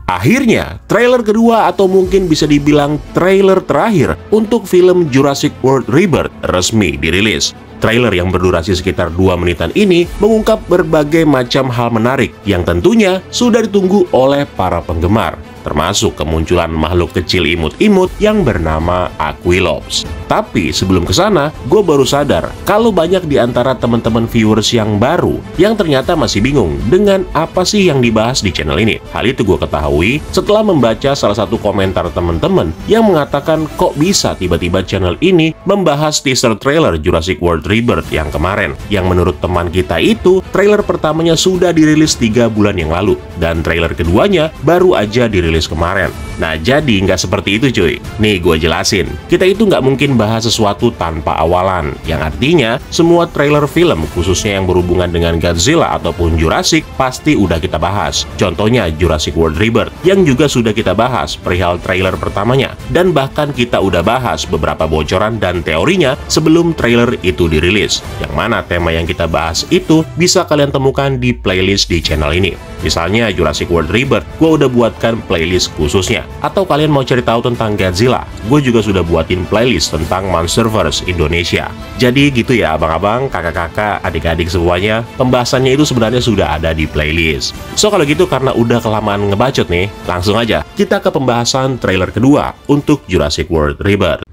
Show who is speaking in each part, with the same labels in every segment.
Speaker 1: Akhirnya, trailer kedua atau mungkin bisa dibilang trailer terakhir untuk film Jurassic World Rebirth resmi dirilis. Trailer yang berdurasi sekitar 2 menitan ini mengungkap berbagai macam hal menarik yang tentunya sudah ditunggu oleh para penggemar, termasuk kemunculan makhluk kecil imut-imut yang bernama Aquilops. Tapi sebelum kesana, gue baru sadar kalau banyak di antara teman-teman viewers yang baru yang ternyata masih bingung dengan apa sih yang dibahas di channel ini. Hal itu gue ketahui setelah membaca salah satu komentar teman-teman yang mengatakan kok bisa tiba-tiba channel ini membahas teaser trailer Jurassic World Rebirth yang kemarin, yang menurut teman kita itu trailer pertamanya sudah dirilis 3 bulan yang lalu dan trailer keduanya baru aja dirilis kemarin. Nah, jadi nggak seperti itu cuy. Nih gue jelasin, kita itu nggak mungkin bahas sesuatu tanpa awalan, yang artinya semua trailer film khususnya yang berhubungan dengan Godzilla ataupun Jurassic pasti udah kita bahas. Contohnya Jurassic World Rebirth yang juga sudah kita bahas perihal trailer pertamanya, dan bahkan kita udah bahas beberapa bocoran dan teorinya sebelum trailer itu dirilis, yang mana tema yang kita bahas itu bisa kalian temukan di playlist di channel ini. Misalnya Jurassic World Rebirth, gue udah buatkan playlist khususnya. Atau kalian mau cari tahu tentang Godzilla, gue juga sudah buatin playlist tentang Monsterverse Indonesia. Jadi gitu ya abang-abang, kakak-kakak, adik-adik semuanya, pembahasannya itu sebenarnya sudah ada di playlist. So kalau gitu karena udah kelamaan ngebacot nih, langsung aja kita ke pembahasan trailer kedua untuk Jurassic World Rebirth.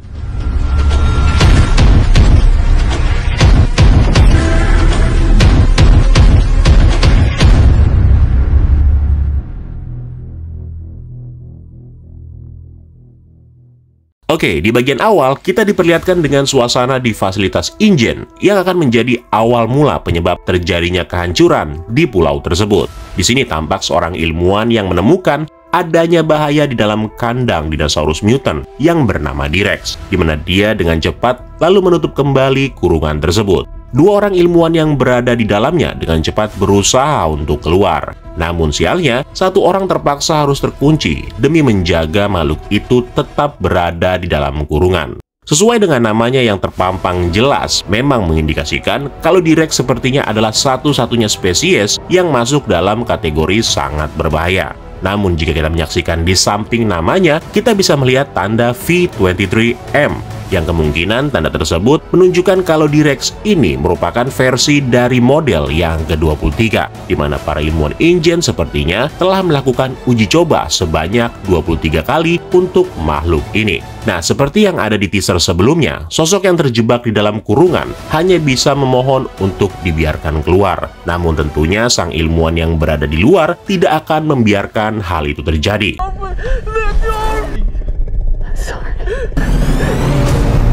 Speaker 1: Oke, di bagian awal kita diperlihatkan dengan suasana di fasilitas InGen yang akan menjadi awal mula penyebab terjadinya kehancuran di pulau tersebut. Di sini tampak seorang ilmuwan yang menemukan adanya bahaya di dalam kandang dinosaurus mutant yang bernama T-Rex, di mana dia dengan cepat lalu menutup kembali kurungan tersebut. 2 orang ilmuwan yang berada di dalamnya dengan cepat berusaha untuk keluar. Namun sialnya, 1 orang terpaksa harus terkunci demi menjaga makhluk itu tetap berada di dalam kurungan. Sesuai dengan namanya yang terpampang jelas, memang mengindikasikan kalau T-Rex sepertinya adalah satu-satunya spesies yang masuk dalam kategori sangat berbahaya. Namun jika kita menyaksikan di samping namanya, kita bisa melihat tanda V23M, yang kemungkinan tanda tersebut menunjukkan kalau T-Rex ini merupakan versi dari model yang ke-23, di mana para ilmuwan InGen sepertinya telah melakukan uji coba sebanyak 23 kali untuk makhluk ini. Nah, seperti yang ada di teaser sebelumnya, sosok yang terjebak di dalam kurungan hanya bisa memohon untuk dibiarkan keluar. Namun tentunya sang ilmuwan yang berada di luar tidak akan membiarkan hal itu terjadi.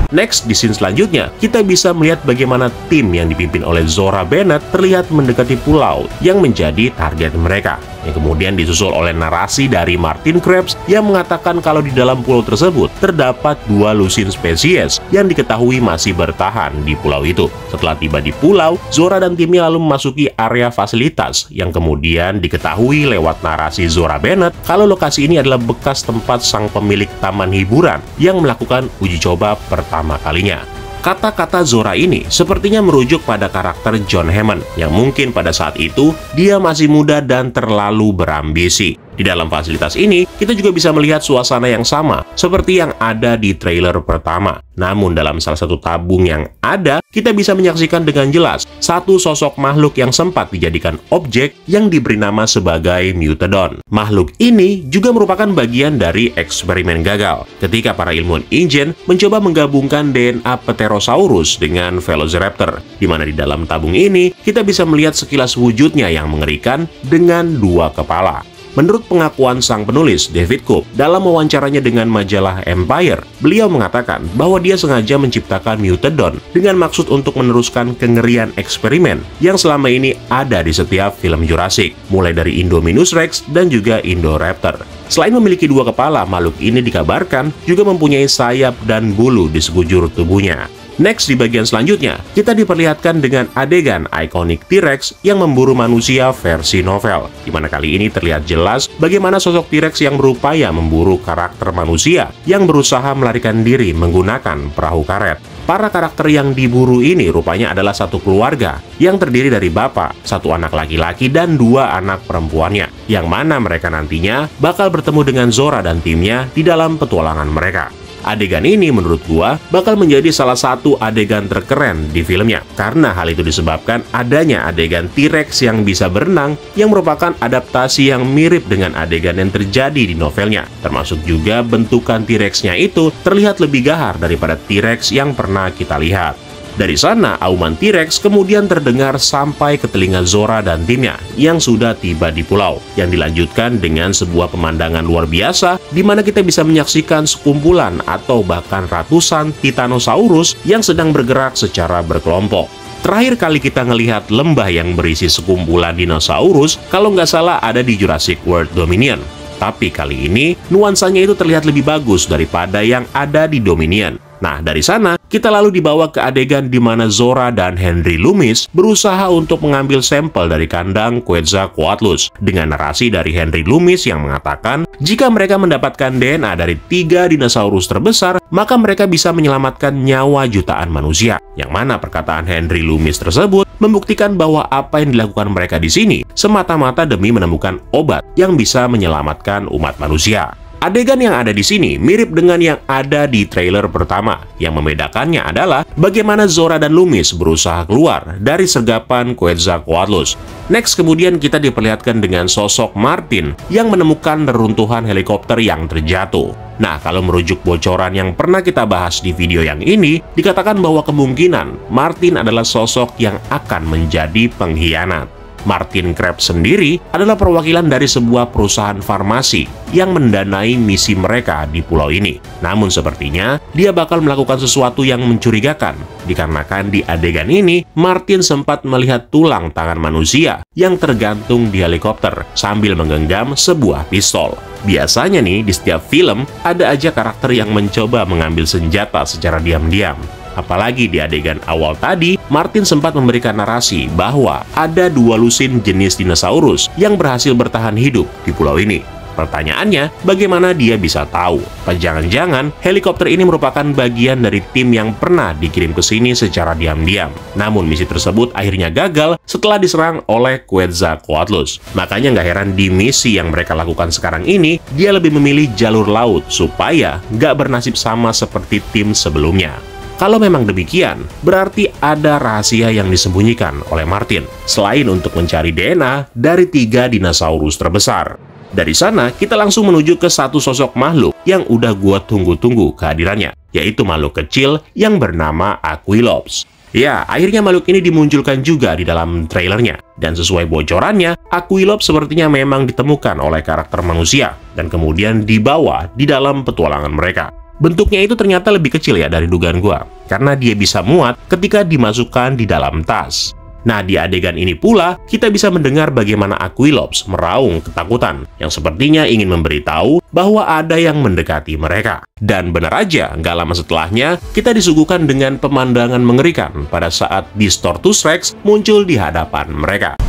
Speaker 1: Next, di scene selanjutnya, kita bisa melihat bagaimana tim yang dipimpin oleh Zora Bennett terlihat mendekati pulau yang menjadi target mereka, yang kemudian disusul oleh narasi dari Martin Krabs yang mengatakan kalau di dalam pulau tersebut terdapat 2 lusin spesies yang diketahui masih bertahan di pulau itu. Setelah tiba di pulau, Zora dan timnya lalu memasuki area fasilitas yang kemudian diketahui lewat narasi Zora Bennett kalau lokasi ini adalah bekas tempat sang pemilik taman hiburan yang melakukan uji coba pertama kalinya. Kata-kata Zora ini sepertinya merujuk pada karakter John Hammond yang mungkin pada saat itu dia masih muda dan terlalu berambisi. Di dalam fasilitas ini, kita juga bisa melihat suasana yang sama seperti yang ada di trailer pertama. Namun dalam salah satu tabung yang ada, kita bisa menyaksikan dengan jelas satu sosok makhluk yang sempat dijadikan objek yang diberi nama sebagai Mutodon. Makhluk ini juga merupakan bagian dari eksperimen gagal ketika para ilmuwan InGen mencoba menggabungkan DNA Pterosaurus dengan Velociraptor, di mana di dalam tabung ini kita bisa melihat sekilas wujudnya yang mengerikan dengan 2 kepala. Menurut pengakuan sang penulis, David Koepp, dalam wawancaranya dengan majalah Empire, beliau mengatakan bahwa dia sengaja menciptakan Mutodon dengan maksud untuk meneruskan kengerian eksperimen yang selama ini ada di setiap film Jurassic, mulai dari Indominus Rex dan juga Indoraptor. Selain memiliki 2 kepala, makhluk ini dikabarkan juga mempunyai sayap dan bulu di sekujur tubuhnya. Next, di bagian selanjutnya, kita diperlihatkan dengan adegan ikonik T-Rex yang memburu manusia versi novel, di mana kali ini terlihat jelas bagaimana sosok T-Rex yang berupaya memburu karakter manusia yang berusaha melarikan diri menggunakan perahu karet. Para karakter yang diburu ini rupanya adalah satu keluarga yang terdiri dari bapak, satu anak laki-laki, dan 2 anak perempuannya, yang mana mereka nantinya bakal bertemu dengan Zora dan timnya di dalam petualangan mereka. Adegan ini menurut gua bakal menjadi salah satu adegan terkeren di filmnya, karena hal itu disebabkan adanya adegan T-Rex yang bisa berenang yang merupakan adaptasi yang mirip dengan adegan yang terjadi di novelnya. Termasuk juga bentukan T-Rex-nya itu terlihat lebih gahar daripada T-Rex yang pernah kita lihat. Dari sana, auman T-Rex kemudian terdengar sampai ke telinga Zora dan timnya yang sudah tiba di pulau, yang dilanjutkan dengan sebuah pemandangan luar biasa di mana kita bisa menyaksikan sekumpulan atau bahkan ratusan Titanosaurus yang sedang bergerak secara berkelompok. Terakhir kali kita ngelihat lembah yang berisi sekumpulan dinosaurus, kalau nggak salah ada di Jurassic World Dominion. Tapi kali ini, nuansanya itu terlihat lebih bagus daripada yang ada di Dominion. Nah, dari sana, kita lalu dibawa ke adegan di mana Zora dan Henry Loomis berusaha untuk mengambil sampel dari kandang Quetzalcoatlus, dengan narasi dari Henry Loomis yang mengatakan, jika mereka mendapatkan DNA dari 3 dinosaurus terbesar, maka mereka bisa menyelamatkan nyawa jutaan manusia. Yang mana perkataan Henry Loomis tersebut membuktikan bahwa apa yang dilakukan mereka di sini semata-mata demi menemukan obat yang bisa menyelamatkan umat manusia. Adegan yang ada di sini mirip dengan yang ada di trailer pertama. Yang membedakannya adalah bagaimana Zora dan Loomis berusaha keluar dari sergapan Quetzalcoatlus. Next, kemudian kita diperlihatkan dengan sosok Martin yang menemukan reruntuhan helikopter yang terjatuh. Nah, kalau merujuk bocoran yang pernah kita bahas di video yang ini, dikatakan bahwa kemungkinan Martin adalah sosok yang akan menjadi pengkhianat. Martin Krabs sendiri adalah perwakilan dari sebuah perusahaan farmasi yang mendanai misi mereka di pulau ini. Namun sepertinya dia bakal melakukan sesuatu yang mencurigakan, dikarenakan di adegan ini Martin sempat melihat tulang tangan manusia yang tergantung di helikopter sambil menggenggam sebuah pistol. Biasanya nih, di setiap film ada aja karakter yang mencoba mengambil senjata secara diam-diam. Apalagi di adegan awal tadi, Martin sempat memberikan narasi bahwa ada 2 lusin jenis dinosaurus yang berhasil bertahan hidup di pulau ini. Pertanyaannya, bagaimana dia bisa tahu? Jangan-jangan helikopter ini merupakan bagian dari tim yang pernah dikirim ke sini secara diam-diam. Namun misi tersebut akhirnya gagal setelah diserang oleh Quetzalcoatlus. Makanya nggak heran di misi yang mereka lakukan sekarang ini, dia lebih memilih jalur laut supaya nggak bernasib sama seperti tim sebelumnya. Kalau memang demikian, berarti ada rahasia yang disembunyikan oleh Martin, selain untuk mencari DNA dari 3 dinosaurus terbesar. Dari sana, kita langsung menuju ke satu sosok makhluk yang udah gua tunggu-tunggu kehadirannya, yaitu makhluk kecil yang bernama Aquilops. Ya, akhirnya makhluk ini dimunculkan juga di dalam trailernya. Dan sesuai bocorannya, Aquilops sepertinya memang ditemukan oleh karakter manusia, dan kemudian dibawa di dalam petualangan mereka. Bentuknya itu ternyata lebih kecil ya dari dugaan gua, karena dia bisa muat ketika dimasukkan di dalam tas. Nah, di adegan ini pula, kita bisa mendengar bagaimana Aquilops meraung ketakutan, yang sepertinya ingin memberitahu bahwa ada yang mendekati mereka. Dan benar aja, nggak lama setelahnya, kita disuguhkan dengan pemandangan mengerikan pada saat Distortus Rex muncul di hadapan mereka.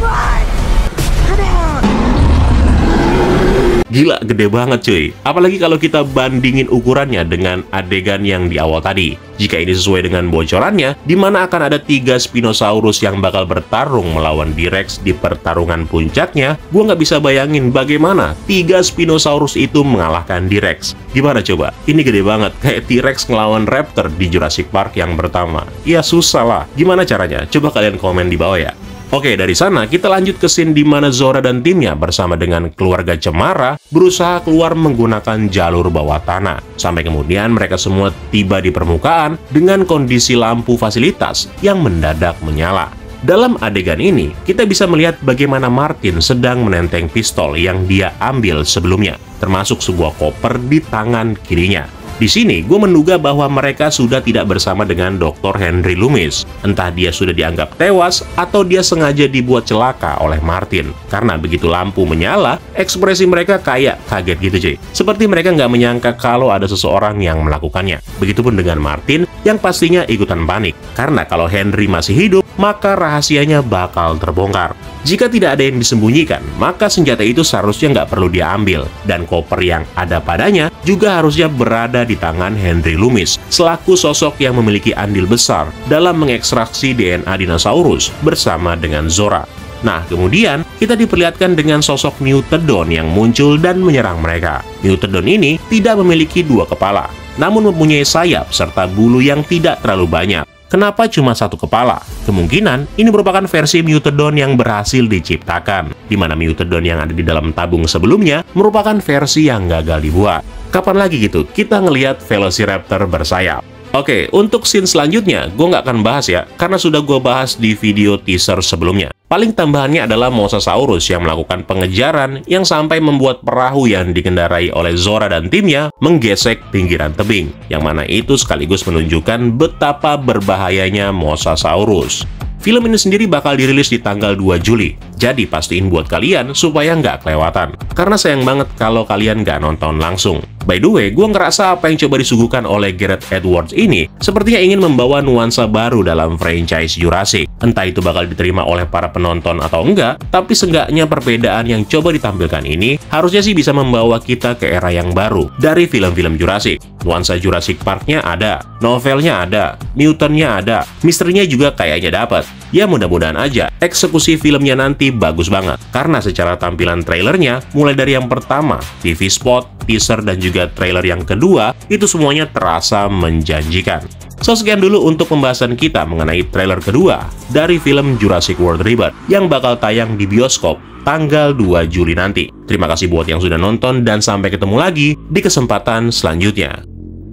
Speaker 1: Gila, gede banget cuy. Apalagi kalau kita bandingin ukurannya dengan adegan yang di awal tadi. Jika ini sesuai dengan bocorannya, di mana akan ada 3 Spinosaurus yang bakal bertarung melawan T-Rex di pertarungan puncaknya, gua nggak bisa bayangin bagaimana 3 Spinosaurus itu mengalahkan T-Rex. Gimana coba? Ini gede banget, kayak T-Rex ngelawan Raptor di Jurassic Park yang pertama. Ya susah lah. Gimana caranya? Coba kalian komen di bawah ya. Oke, dari sana kita lanjut ke scene di mana Zora dan timnya bersama dengan keluarga Cemara berusaha keluar menggunakan jalur bawah tanah. Sampai kemudian mereka semua tiba di permukaan dengan kondisi lampu fasilitas yang mendadak menyala. Dalam adegan ini, kita bisa melihat bagaimana Martin sedang menenteng pistol yang dia ambil sebelumnya, termasuk sebuah koper di tangan kirinya. Di sini, gue menduga bahwa mereka sudah tidak bersama dengan Dr. Henry Loomis. Entah dia sudah dianggap tewas, atau dia sengaja dibuat celaka oleh Martin. Karena begitu lampu menyala, ekspresi mereka kayak kaget gitu cuy. Seperti mereka nggak menyangka kalau ada seseorang yang melakukannya. Begitupun dengan Martin, yang pastinya ikutan panik. Karena kalau Henry masih hidup, maka rahasianya bakal terbongkar. Jika tidak ada yang disembunyikan, maka senjata itu seharusnya nggak perlu diambil. Dan koper yang ada padanya juga harusnya berada di tangan Henry Loomis, selaku sosok yang memiliki andil besar dalam mengekstraksi DNA dinosaurus bersama dengan Zora. Nah, kemudian kita diperlihatkan dengan sosok Meuthodon yang muncul dan menyerang mereka. Meuthodon ini tidak memiliki dua kepala, namun mempunyai sayap serta bulu yang tidak terlalu banyak. Kenapa cuma satu kepala? Kemungkinan ini merupakan versi Meuthodon yang berhasil diciptakan, di mana Meuthodon yang ada di dalam tabung sebelumnya merupakan versi yang gagal dibuat. Kapan lagi gitu kita ngelihat Velociraptor bersayap? Oke, untuk scene selanjutnya gue nggak akan bahas ya, karena sudah gue bahas di video teaser sebelumnya. Paling tambahannya adalah Mosasaurus yang melakukan pengejaran yang sampai membuat perahu yang dikendarai oleh Zora dan timnya menggesek pinggiran tebing, yang mana itu sekaligus menunjukkan betapa berbahayanya Mosasaurus. Film ini sendiri bakal dirilis di tanggal 2 Juli, jadi pastiin buat kalian supaya nggak kelewatan. Karena sayang banget kalau kalian nggak nonton langsung. By the way, gue ngerasa apa yang coba disuguhkan oleh Gareth Edwards ini sepertinya ingin membawa nuansa baru dalam franchise Jurassic. Entah itu bakal diterima oleh para penonton atau enggak, tapi seenggaknya perbedaan yang coba ditampilkan ini harusnya sih bisa membawa kita ke era yang baru dari film-film Jurassic. Nuansa Jurassic Park-nya ada, novelnya ada, mutantnya ada, misterinya juga kayaknya dapat. Ya mudah-mudahan aja eksekusi filmnya nanti bagus banget, karena secara tampilan trailernya, mulai dari yang pertama, TV spot, teaser, dan juga trailer yang kedua, itu semuanya terasa menjanjikan. So, sekian dulu untuk pembahasan kita mengenai trailer kedua dari film Jurassic World Rebirth yang bakal tayang di bioskop tanggal 2 Juli nanti. Terima kasih buat yang sudah nonton, dan sampai ketemu lagi di kesempatan selanjutnya.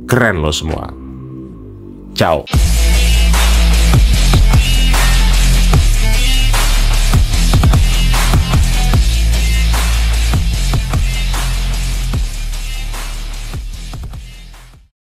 Speaker 1: Keren lo semua. Ciao.